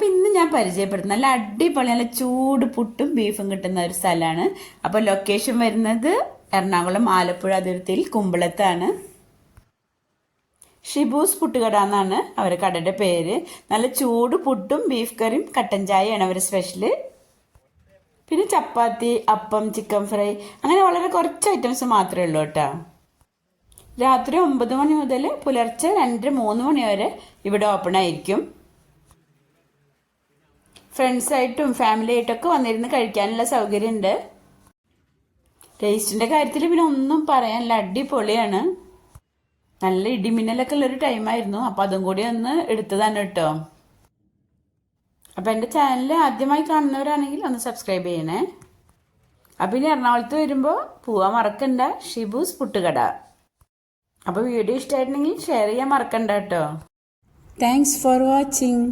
ഇന്ന് ഞാൻ പരിചയപ്പെടുത്തുന്ന നല്ല അടിപൊളി നല്ല ചൂട് പുട്ടും ബീഫും കിട്ടുന്ന ഒരു സ്ഥലമാണ്. അപ്പോൾ ലൊക്കേഷൻ വരുന്നത് എറണാകുളം ആലപ്പുഴ അതിർത്തിയിൽ കുമ്പളത്താണ്. ഷിബൂസ് പുട്ടുകട എന്നാണ് അവരുടെ കടയുടെ പേര്. നല്ല ചൂട് പുട്ടും ബീഫ് കറിയും കട്ടൻ ചായയാണ് അവർ സ്പെഷ്യല്. പിന്നെ ചപ്പാത്തി, അപ്പം, ചിക്കൻ ഫ്രൈ, അങ്ങനെ വളരെ കുറച്ച് ഐറ്റംസ് മാത്രമേ ഉള്ളൂ കേട്ടോ. രാത്രി 9 മണി മുതൽ പുലർച്ചെ 2-3 മണി വരെ ഇവിടെ ഓപ്പൺ ആയിരിക്കും. ഫ്രണ്ട്സായിട്ടും ഫാമിലി ആയിട്ടൊക്കെ വന്നിരുന്ന് കഴിക്കാനുള്ള സൗകര്യമുണ്ട്. ടേസ്റ്റിൻ്റെ കാര്യത്തിൽ പിന്നെ ഒന്നും പറയാനില്ല, അടിപൊളിയാണ്. നല്ല ഇടിമിന്നലൊക്കെ ഉള്ളൊരു ടൈമായിരുന്നു, അപ്പോൾ അതും കൂടി ഒന്ന് എടുത്തതാണ് കേട്ടോ. അപ്പോൾ എൻ്റെ ചാനൽ ആദ്യമായി കാണുന്നവരാണെങ്കിൽ ഒന്ന് സബ്സ്ക്രൈബ് ചെയ്യണേ. അപ്പോൾ ഇനി എറണാകുളത്ത് വരുമ്പോൾ പോവാൻ മറക്കണ്ട ഷിബൂസ് പുട്ടുകട. അപ്പോൾ വീഡിയോ ഇഷ്ടമായിട്ടുണ്ടെങ്കിൽ ഷെയർ ചെയ്യാൻ മറക്കണ്ട കേട്ടോ. Thanks for watching.